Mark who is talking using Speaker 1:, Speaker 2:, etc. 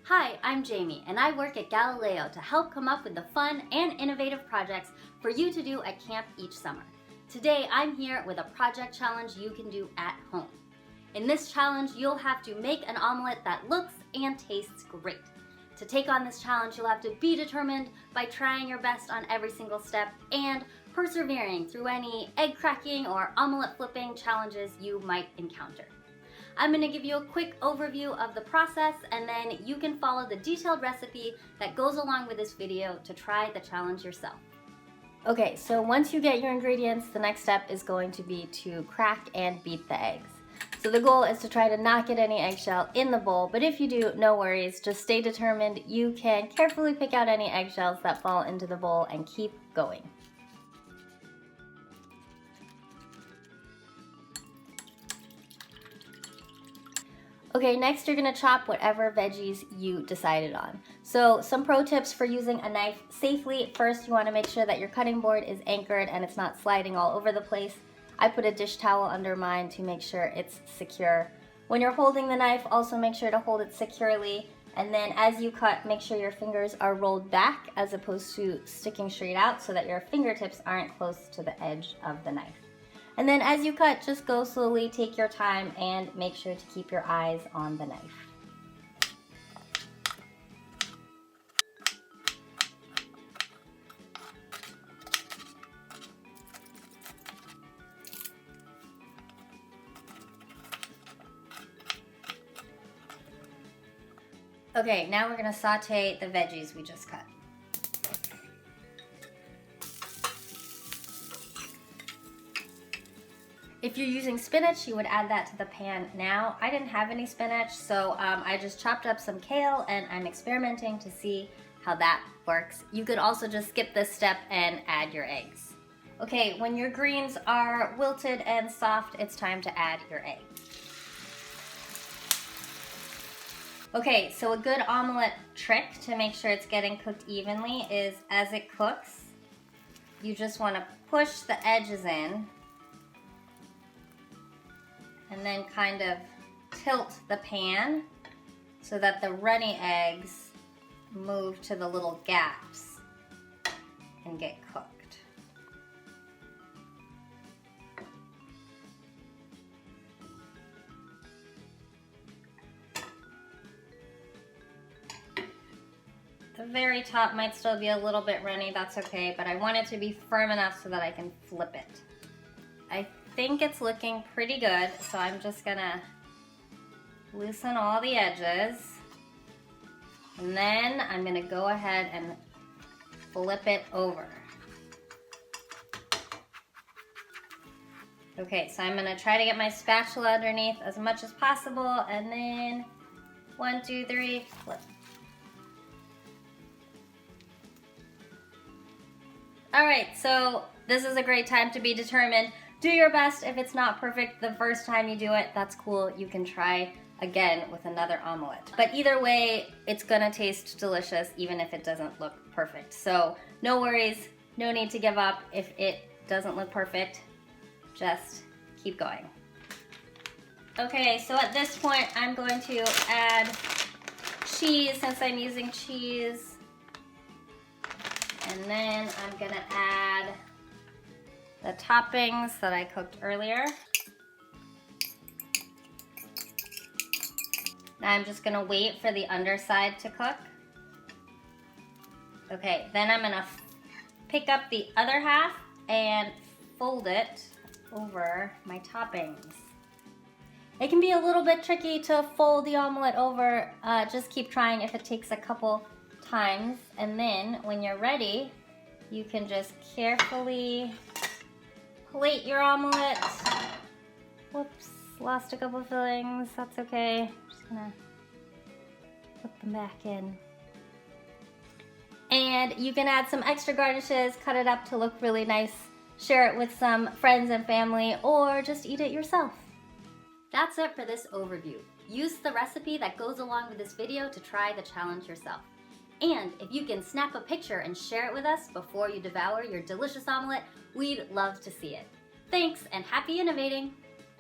Speaker 1: Hi, I'm Jamie, and I work at Galileo to help come up with the fun and innovative projects for you to do at camp each summer. Today, I'm here with a project challenge you can do at home. In this challenge, you'll have to make an omelet that looks and tastes great. To take on this challenge, you'll have to be determined by trying your best on every single step and persevering through any egg cracking or omelet flipping challenges you might encounter. I'm going to give you a quick overview of the process, and then you can follow the detailed recipe that goes along with this video to try the challenge yourself. Okay, so once you get your ingredients, the next step is going to be to crack and beat the eggs. So the goal is to try to not get any eggshell in the bowl, but if you do, no worries, just stay determined. You can carefully pick out any eggshells that fall into the bowl and keep going. Okay, next you're gonna chop whatever veggies you decided on. So some pro tips for using a knife safely. First, you wanna make sure that your cutting board is anchored and it's not sliding all over the place. I put a dish towel under mine to make sure it's secure. When you're holding the knife, also make sure to hold it securely. And then as you cut, make sure your fingers are rolled back as opposed to sticking straight out so that your fingertips aren't close to the edge of the knife. And then as you cut, just go slowly, take your time, and make sure to keep your eyes on the knife. Okay, now we're gonna saute the veggies we just cut. If you're using spinach, you would add that to the pan now. I didn't have any spinach, so I just chopped up some kale and I'm experimenting to see how that works. You could also just skip this step and add your eggs. Okay, when your greens are wilted and soft, it's time to add your egg. Okay, so a good omelet trick to make sure it's getting cooked evenly is as it cooks, you just want to push the edges in and then kind of tilt the pan so that the runny eggs move to the little gaps and get cooked. The very top might still be a little bit runny, that's okay, but I want it to be firm enough so that I can flip it. I think it's looking pretty good, so I'm just gonna loosen all the edges, and then I'm gonna go ahead and flip it over. Okay, so I'm gonna try to get my spatula underneath as much as possible, and then 1, 2, 3, flip. All right, so this is a great time to be determined. Do your best. If it's not perfect the first time you do it, that's cool. You can try again with another omelet. But either way, it's gonna taste delicious even if it doesn't look perfect. So no worries, no need to give up if it doesn't look perfect. Just keep going. Okay, so at this point, I'm going to add cheese since I'm using cheese. And then I'm gonna add the toppings that I cooked earlier. Now I'm just gonna wait for the underside to cook. Okay, then I'm gonna pick up the other half and fold it over my toppings. It can be a little bit tricky to fold the omelet over. Just keep trying if it takes a couple times. And then when you're ready, you can just carefully plate your omelet. Whoops, lost a couple fillings, that's okay. I'm just gonna put them back in. And you can add some extra garnishes, cut it up to look really nice, share it with some friends and family, or just eat it yourself. That's it for this overview. Use the recipe that goes along with this video to try the challenge yourself. And if you can snap a picture and share it with us before you devour your delicious omelet, we'd love to see it. Thanks, and happy innovating!